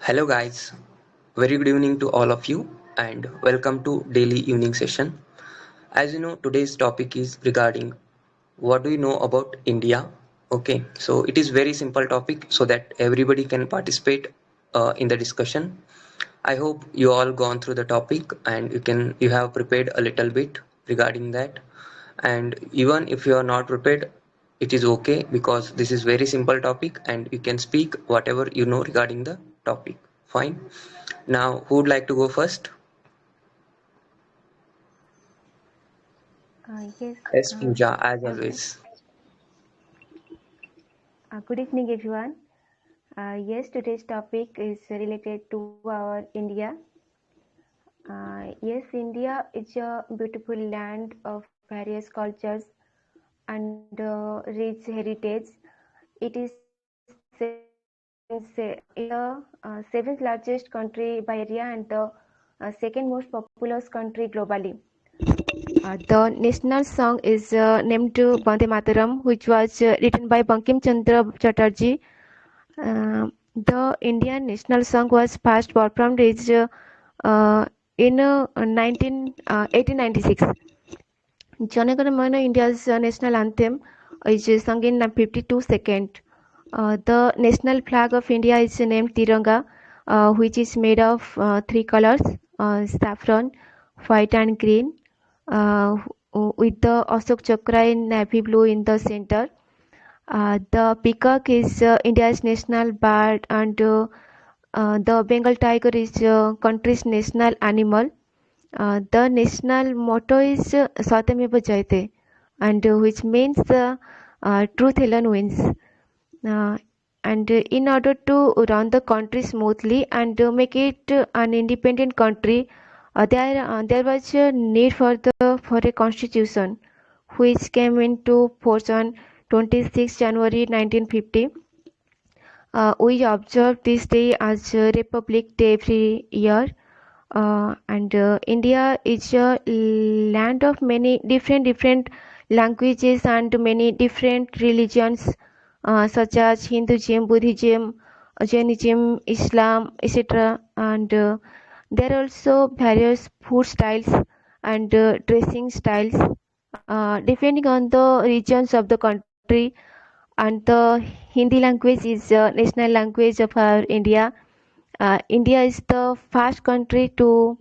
Hello guys, very good evening to all of you and welcome to daily evening session. As you know, today's topic is regarding what do you know about India? Okay, so it is very simple topic so that everybody can participate in the discussion. I hope you all gone through the topic and you have prepared a little bit regarding that. And even if you are not prepared, it is okay because this is very simple topic and you can speak whatever you know regarding the topic. Fine. Now, who would like to go first? Yes, Yes, Pooja, as I will. always. Good evening, everyone. Yes, today's topic is related to our India. Yes, India is a beautiful land of various cultures and rich heritage. It is the seventh largest country by area and the second most populous country globally. The national song is named Bande Mataram, which was written by Bankim Chandra Chatterjee. The Indian national song was first performed uh, in 1896. Jana Gana Mana, India's national anthem, is sung in 52 seconds. The national flag of India is named Tiranga, which is made of three colors, saffron, white and green, uh, with the Ashok Chakra in navy blue in the center. The peacock is India's national bird, and the Bengal tiger is country's national animal. The national motto is Satyameva Jayate, and which means truth alone wins. Uh, and in order to run the country smoothly and make it an independent country, there was a need for a constitution, which came into force on 26 January 1950. We observe this day as Republic Day every year. And India is a land of many different languages and many different religions, such as Hinduism, Buddhism, Jainism, Islam, etc. And there are also various food styles and dressing styles, depending on the regions of the country. And the Hindi language is national language of our India. India is the first country to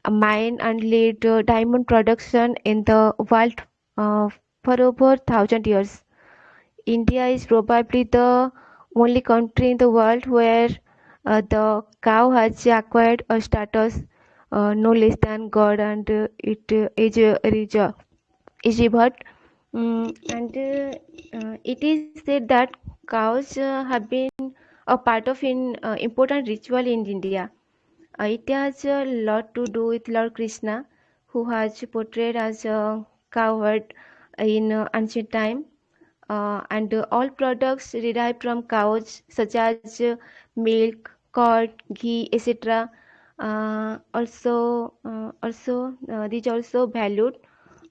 mine and lead diamond production in the world for over 1,000 years. India is probably the only country in the world where the cow has acquired a status no less than God, and is revered. And it is said that cows have been a part of an important ritual in India. It has a lot to do with Lord Krishna, who has portrayed as a cowherd in ancient time. And all products derived from cows, such as milk, curd, ghee, etc., these also valued.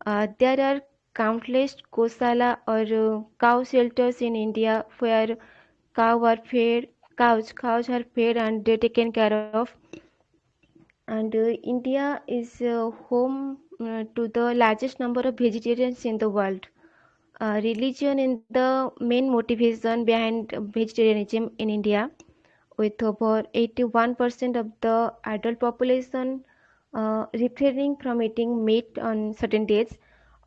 There are countless gosala or cow shelters in India where cow are fed, cows are fed and taken care of. And India is home to the largest number of vegetarians in the world. Religion is the main motivation behind vegetarianism in India, with over 81% of the adult population refraining from eating meat on certain days.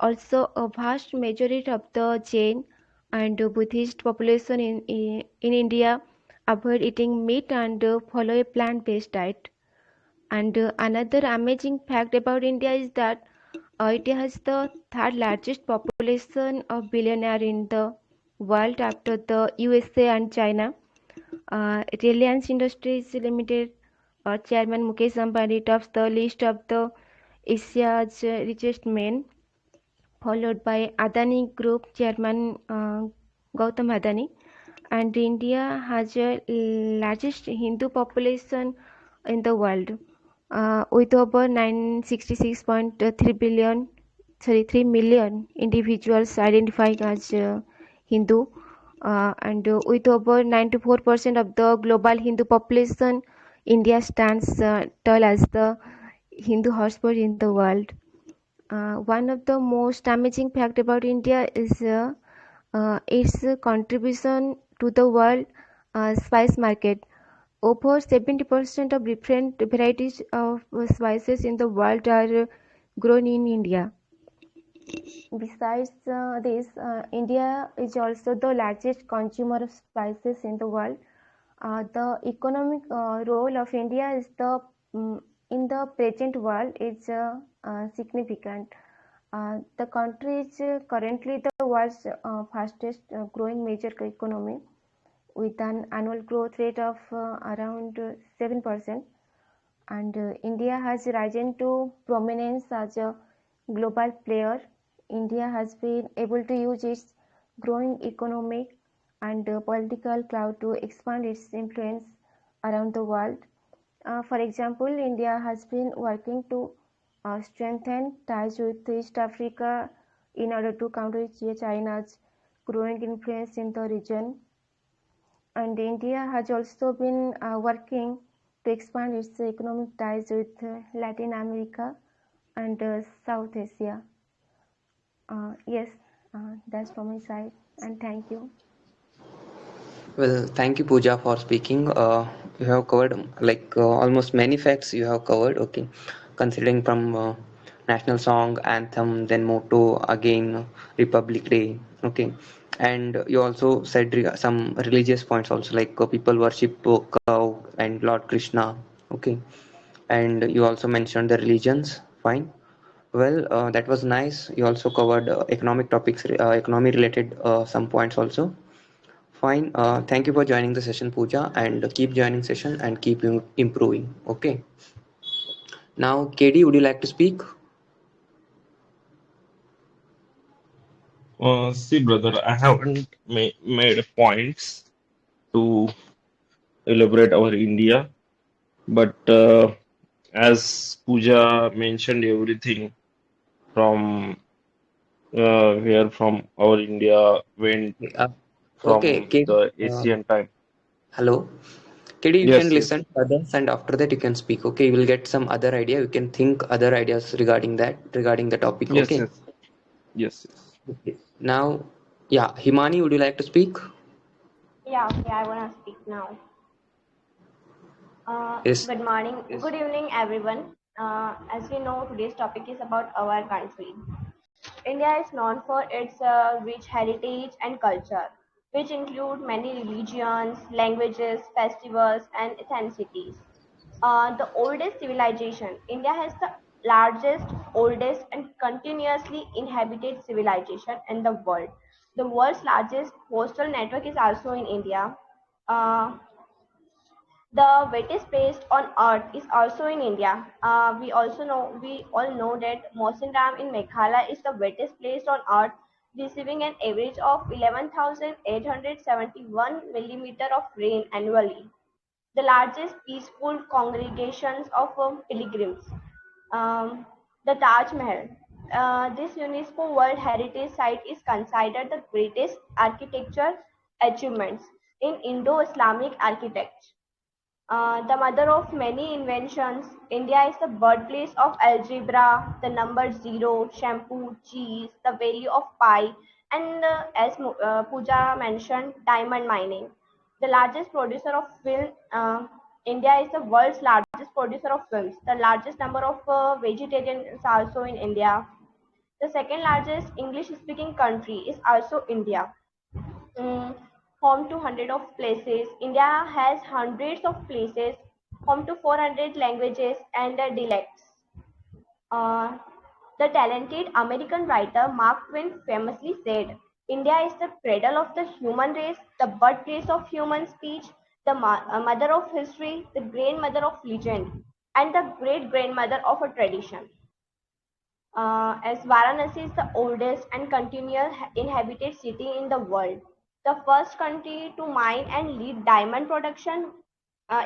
Also, a vast majority of the Jain and Buddhist population in India avoid eating meat and follow a plant-based diet. And another amazing fact about India is that it has the third largest population of billionaire in the world after the USA and China. Reliance Industries Limited chairman Mukesh Ambani tops the list of the Asia's richest men, followed by Adani Group chairman Gautam Adani. And India has the largest Hindu population in the world, with over 966.3 billion, 3 million individuals identifying as Hindu, and with over 94% of the global Hindu population India stands tall as the Hindu hotspot in the world. One of the most damaging fact about India is its contribution to the world spice market. Over 70% of different varieties of spices in the world are grown in India. Besides this, India is also the largest consumer of spices in the world. The economic role of India is in the present world is significant. The country is currently the world's fastest growing major economy with an annual growth rate of around 7%. And India has risen to prominence as a global player. India has been able to use its growing economic and political clout to expand its influence around the world. For example, India has been working to strengthen ties with East Africa in order to counter China's growing influence in the region. And India has also been working to expand its economic ties with Latin America and South Asia. Yes, that's from my side, and thank you. Well, thank you, Pooja, for speaking. You have covered almost many facts you have covered. Okay, considering from national song, anthem, then motto, again Republic Day. Okay, and you also said some religious points also, like people worship cow and Lord Krishna. Okay, and you also mentioned the religions. Fine. Well, that was nice. You also covered economic topics, economy related some points also. Fine. Thank you for joining the session, Pooja, and keep joining session and keep improving. Okay. Now, KD, would you like to speak? See, brother, I haven't made points to elaborate our India, but as Pooja mentioned everything from where from our India went Uh, okay, from KD. the Asian time. Hello. KD, you can Yes, yes, listen to others, and after that you can speak. Okay, you will get some other idea. You can think other ideas regarding that, regarding the topic. yes, Okay. yes, yes, yes. Okay. Now, yeah, Himani, would you like to speak? Yeah, okay, I want to speak now. Yes. Good morning, good evening, everyone. As we know, today's topic is about our country. India is known for its rich heritage and culture, which include many religions, languages, festivals, and ethnicities. The oldest civilization. India has the largest, oldest, and continuously inhabited civilization in the world. The world's largest postal network is also in India. Uh, the wettest place on earth is also in India. We all know that Mawsynram in Meghalaya is the wettest place on earth, receiving an average of 11,871 millimeter of rain annually. The largest peaceful congregations of pilgrims. Um, the Taj Mahal. This UNESCO World Heritage Site is considered the greatest architecture achievements in Indo-Islamic architecture. The mother of many inventions, India is the birthplace of algebra, the number zero, shampoo, cheese, the value of pi, and as Pooja mentioned, diamond mining. The largest producer of film, India is the world's largest producer of films. The largest number of vegetarians is also in India. The second largest English-speaking country is also India. Mm, home to hundred of places. India has hundreds of places, home to 400 languages and dialects. Uh, the talented American writer Mark Twain famously said, India is the cradle of the human race, the birthplace of human speech, the mother of history, the grandmother of legend, and the great grandmother of a tradition. As Varanasi is the oldest and continual inhabited city in the world. The first country to mine and lead diamond production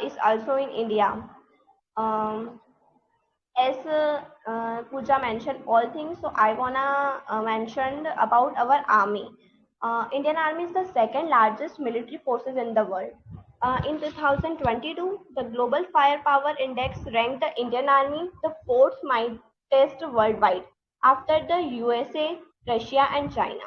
is also in India. Um, as Pooja mentioned all things, so I wanna mention about our army. Indian Army is the second largest military forces in the world. In 2022, the Global Firepower Index ranked the Indian Army the fourth mightiest worldwide, after the USA, Russia, and China.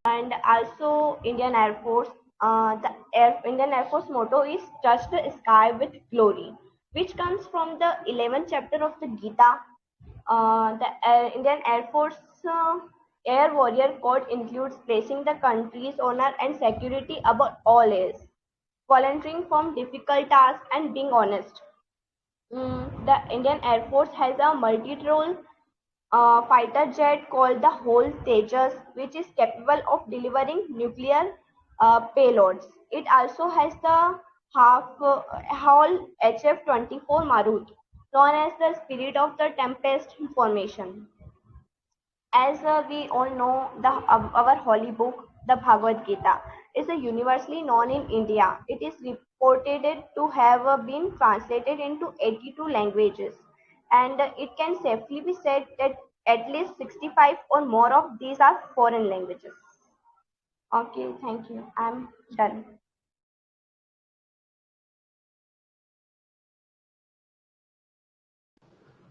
And also Indian Air Force. Indian Air Force motto is "Touch the Sky with Glory," which comes from the 11th chapter of the Gita. The Indian Air Force Air Warrior Code includes placing the country's honor and security above all else, volunteering from difficult tasks, and being honest. The Indian Air Force has a multi-role fighter jet called the whole Tejas, which is capable of delivering nuclear payloads. It also has the whole HF-24 Marut, known as the Spirit of the Tempest formation. As we all know, our holy book, the Bhagavad Gita, is universally known in India. It is reported to have been translated into 82 languages, and it can safely be said that at least 65 or more of these are foreign languages. Okay, thank you. I'm done.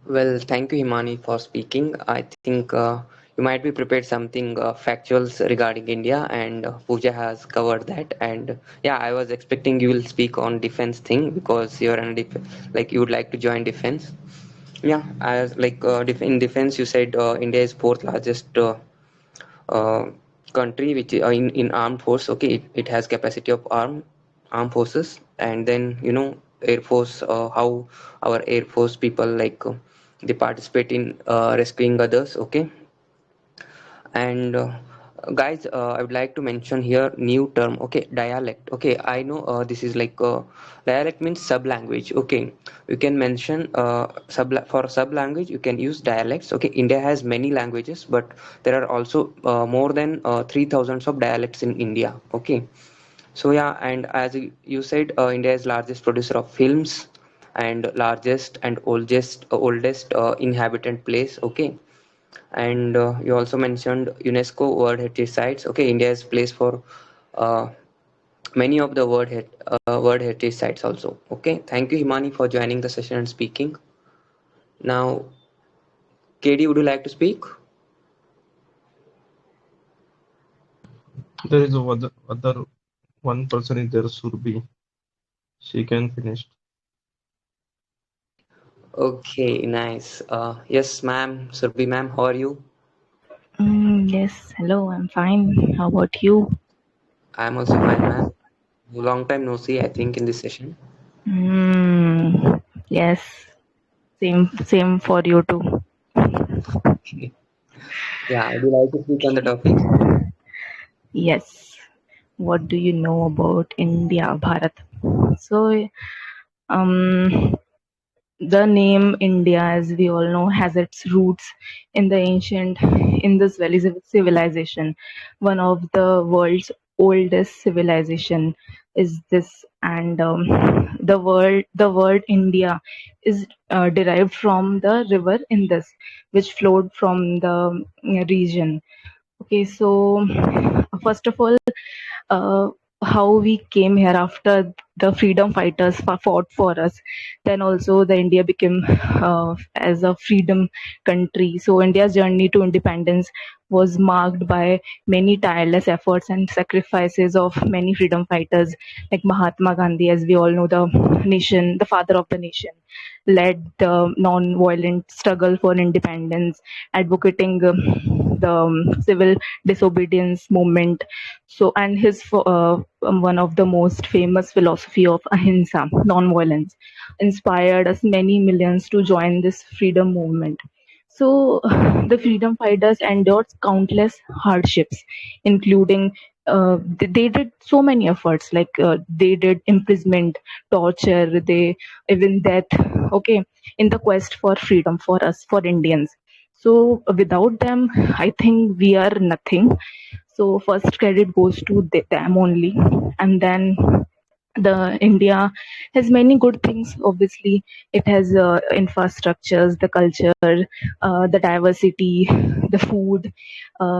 Well, thank you, Himani, for speaking. I think you might be prepared something factuals regarding India, and Pooja has covered that. And yeah, I was expecting you will speak on defense thing because you're in like you would like to join defense. Yeah, as like in defense, you said India is fourth largest uh, country which in armed force. Okay, it has capacity of armed forces, and then air force. How our air force people like they participate in rescuing others. Okay, and guys, I would like to mention here new term. Okay, dialect. Okay, I know this is like dialect means sub language. Okay, you can mention for sub language you can use dialects. Okay, India has many languages, but there are also more than 3000 of dialects in India. Okay, so yeah, and as you said, India is largest producer of films and largest and oldest inhabitant place. Okay, and you also mentioned UNESCO World Heritage Sites. Okay, India is place for uh, many of the World Heritage Sites also. Okay, thank you, Himani, for joining the session and speaking. Now, KD, would you like to speak? There is other one person is there, Surbi. She can finish. Okay, nice. Yes, ma'am, Surbi, ma'am, how are you? Yes, hello, I'm fine. How about you? I'm also fine, ma'am. Long time no see, I think, in this session. Yes, same for you too. Yeah, would you like to speak on the topic? Yes. What do you know about India, Bharat? So, um, the name India, as we all know, has its roots in the ancient Indus Valley civilization. One of the world's oldest civilization is this, and the word India is derived from the river Indus, which flowed from the region. Okay, so first of all, uh, how we came here after the freedom fighters fought for us. Then also the India became as a freedom country. So India's journey to independence was marked by many tireless efforts and sacrifices of many freedom fighters like Mahatma Gandhi, as we all know, the father of the nation, led the non-violent struggle for independence, advocating the civil disobedience movement. So, and his one of the most famous philosophy of ahimsa, non-violence, inspired us many millions to join this freedom movement. So, the freedom fighters endured countless hardships, including they did so many efforts, like they did imprisonment, torture, they even death. Okay, in the quest for freedom for us, for Indians. So without them, I think we are nothing. So first credit goes to them only, and then the India has many good things. Obviously, it has infrastructures, the culture, the diversity, the food,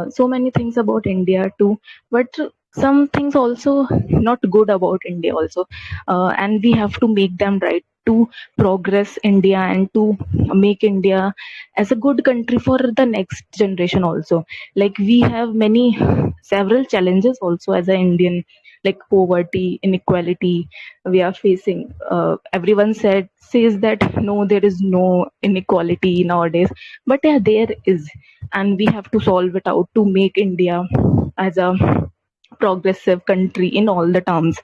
so many things about India too. But some things also not good about India also, and we have to make them right to progress India and to make India as a good country for the next generation also. Like we have many several challenges also as an Indian, like poverty, inequality we are facing. Everyone says that no, there is no inequality nowadays, but yeah, there is, and we have to solve it out to make India as a progressive country in all the terms.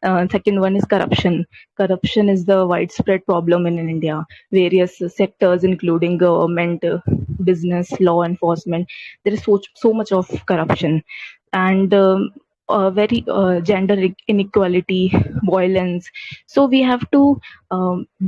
Second one is corruption. Corruption is the widespread problem in India. Various sectors, including government, business, law enforcement, there is so much of corruption, and very gender inequality, violence. So we have to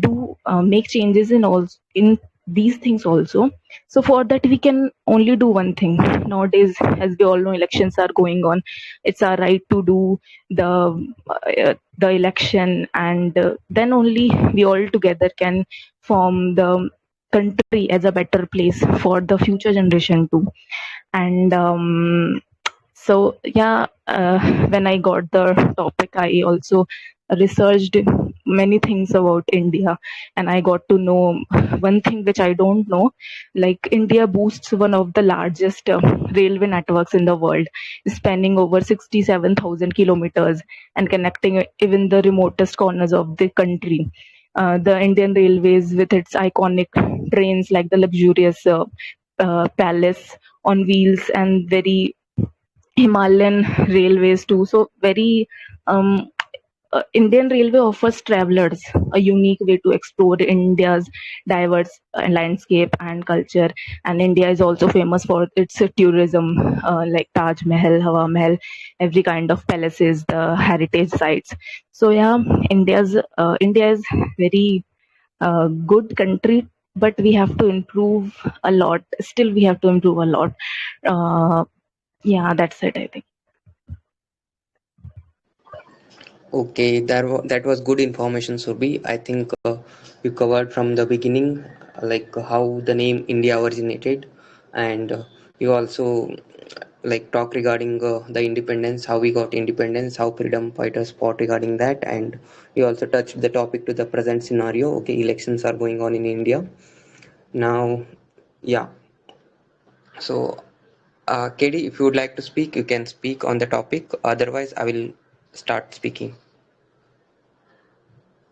do make changes in all in these things also. So for that we can only do one thing. Nowadays, as we all know, elections are going on. It's our right to do the election, and then only we all together can form the country as a better place for the future generation too. And so yeah, when I got the topic, I also researched many things about India, and I got to know one thing which I don't know. Like India boasts one of the largest railway networks in the world, spanning over 67,000 kilometers and connecting even the remotest corners of the country. The Indian Railways, with its iconic trains like the luxurious palace on wheels and very Himalayan railways too. So very um, Indian Railway offers travelers a unique way to explore India's diverse landscape and culture. And India is also famous for its tourism, like Taj Mahal, Hawa Mahal, every kind of palaces, the heritage sites. So yeah, India is very good country, but we have to improve a lot. Still, we have to improve a lot. Yeah, that's it, I think. Okay, that was good information, Surbi. I think you covered from the beginning, like how the name India originated, and you also like talk regarding the independence, how we got independence, how freedom fighters fought regarding that, and you also touched the topic to the present scenario. Okay, elections are going on in India now. Yeah. So, KD, if you would like to speak, you can speak on the topic. Otherwise, I will start speaking.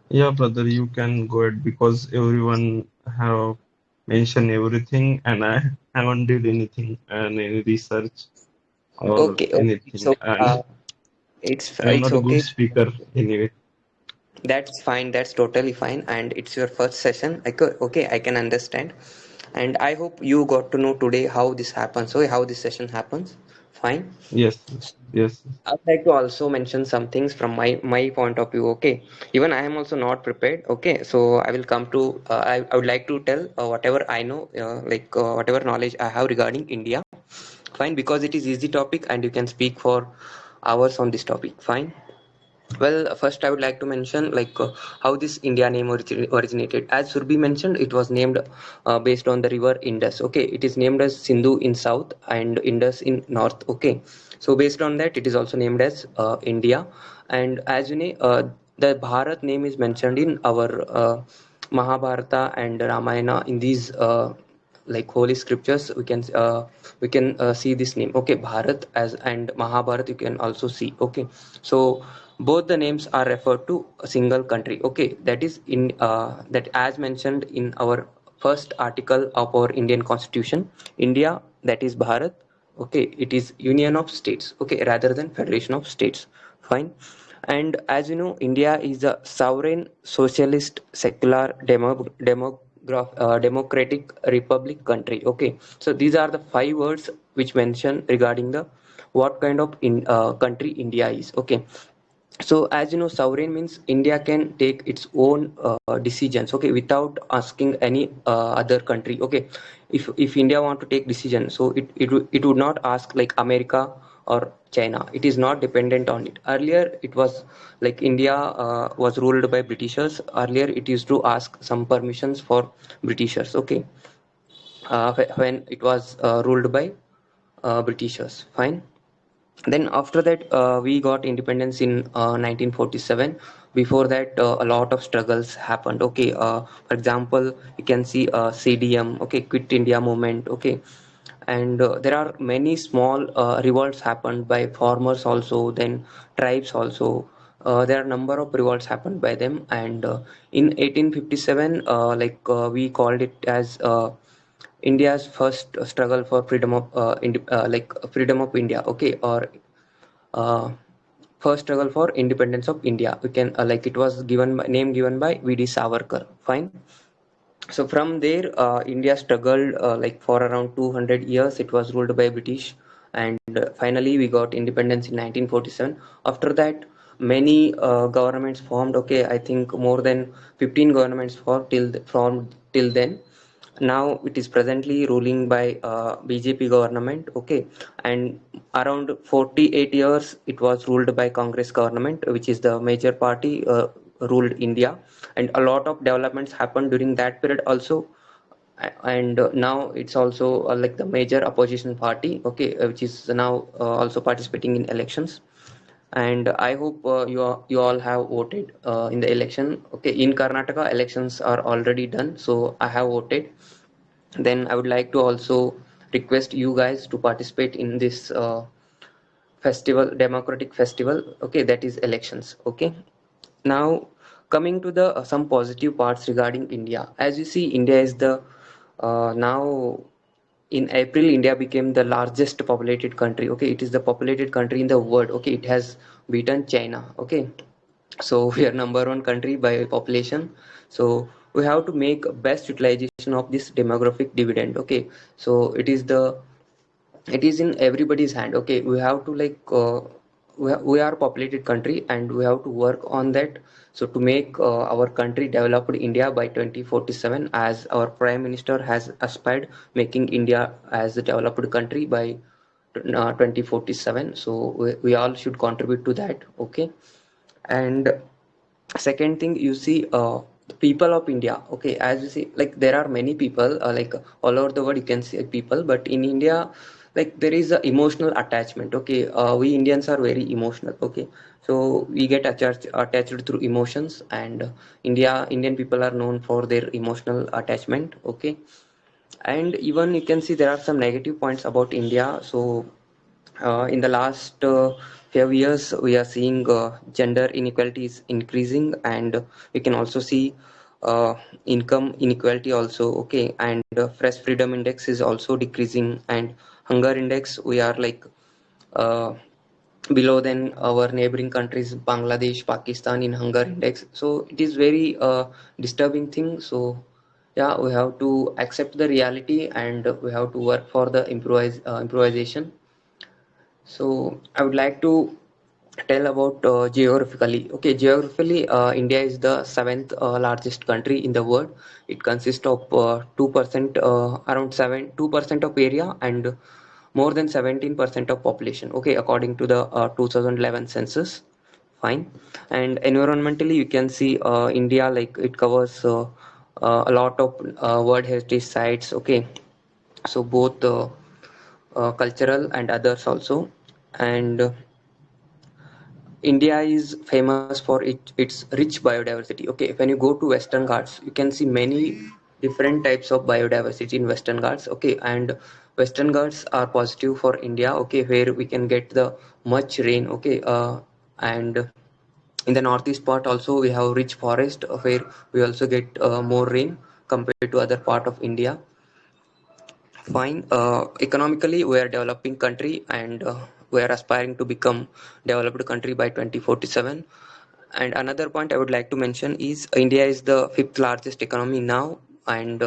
Yeah, brother, you can go ahead because everyone have mentioned everything, and I haven't did anything and any research or Okay, okay. anything, So, and I'm it's not a good okay. speaker anyway. That's fine. That's totally fine. And it's your first session. Okay, I can understand. And I hope you got to know today how this happens. So, how this session happens. Fine. Yes, yes, I'd like to also mention some things from my point of view. Okay, even I am also not prepared. Okay, so I will come to. I would like to tell whatever I know, whatever knowledge I have regarding India. Fine, because it is easy topic and you can speak for hours on this topic. Fine. Well, first I would like to mention how this India name originated. As Surbi mentioned, it was named based on the river Indus. Okay, it is named as Sindhu in south and Indus in north. Okay, so based on that, it is also named as India. And as you know, the Bharat name is mentioned in our Mahabharata and Ramayana. In these like holy scriptures, we can see this name. Okay, Bharat as and Mahabharat you can also see. Okay, so both the names are referred to a single country. Okay, that is in that as mentioned in our first article of our Indian Constitution, India, that is Bharat. Okay, it is union of states. Okay, rather than federation of states. Fine. And as you know, India is a sovereign, socialist, secular, democratic republic country. Okay, so these are the five words which mention regarding the what kind of country India is. Okay, so as you know, sovereign means India can take its own decisions. Okay, without asking any other country. Okay, if India want to take decision, so it would not ask like America or China. It is not dependent on it. Earlier it was like India was ruled by Britishers. Earlier it used to ask some permissions for Britishers. Okay, when it was ruled by Britishers. Fine. Then after that, we got independence in 1947. Before that, a lot of struggles happened. Okay, for example, you can see CDM, okay, Quit India movement, okay, and there are many small revolts happened by farmers also, then tribes also. There are number of revolts happened by them, and in 1857, we called it as India's first struggle for freedom of freedom of India, okay, or uh, first struggle for independence of India. We can it was given by, name given by V.D. Savarkar. Fine. So from there, India struggled for around 200 years. It was ruled by British, and finally we got independence in 1947. After that, many governments formed. Okay, I think more than 15 governments formed till then. Now it is presently ruling by BJP government. Okay, and around 48 years it was ruled by Congress government, which is the major party ruled India, and a lot of developments happened during that period also. And now it's also like the major opposition party, okay, which is now also participating in elections. And I hope you all have voted in the election. Okay, in Karnataka elections are already done, so I have voted. Then I would like to also request you guys to participate in this festival, democratic festival, okay, that is elections. Okay, now coming to the some positive parts regarding India. As you see, India is the now in April, India became the largest populated country. Okay, it is the populated country in the world. Okay, it has beaten China. Okay, so we are number one country by population. So we have to make best utilization of this demographic dividend. Okay, so it is in everybody's hand. Okay, we have to we are a populated country and we have to work on that, so to make our country developed India by 2047, as our prime minister has aspired, making India as a developed country by 2047. So we all should contribute to that. Okay, and second thing, you see the people of India. Okay, as you see, like there are many people all over the world you can see people, but in India, like there is a emotional attachment. Okay, we Indians are very emotional. Okay, so we get attached through emotions, and Indian people are known for their emotional attachment. Okay, and even you can see there are some negative points about India. So in the last few years, we are seeing gender inequality is increasing, and we can also see income inequality also. Okay, and fresh freedom index is also decreasing, and hunger index, we are uh, below than our neighboring countries, Bangladesh, Pakistan, in hunger index. So it is very disturbing thing. So yeah, we have to accept the reality, and we have to work for the improvisation. So I would like to tell about geographically. Okay, geographically, India is the seventh largest country in the world. It consists of 2%, around 2% of area, and more than 17% of population. Okay, according to the 2011 census. Fine. And environmentally, you can see India, like it covers a lot of World Heritage sites. Okay, so both cultural and others also. And India is famous for its rich biodiversity. Okay, when you go to Western Ghats, you can see many different types of biodiversity in Western Ghats. Okay, and Western Ghats are positive for India. Okay, where we can get the much rain. Okay, and in the northeast part also we have rich forest where we also get more rain compared to other part of India. Fine. Economically, we are a developing country, and we are aspiring to become developed country by 2047. And another point I would like to mention is India is the fifth largest economy now, and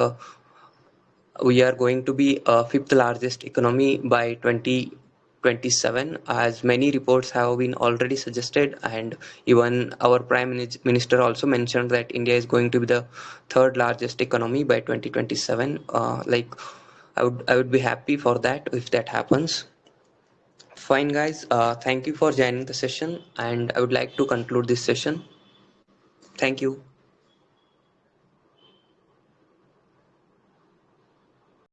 we are going to be fifth largest economy by 2027, as many reports have been already suggested, and even our minister also mentioned that India is going to be the third largest economy by 2027. I would be happy for that if that happens. Fine, guys. Thank you for joining the session, and I would like to conclude this session. Thank you.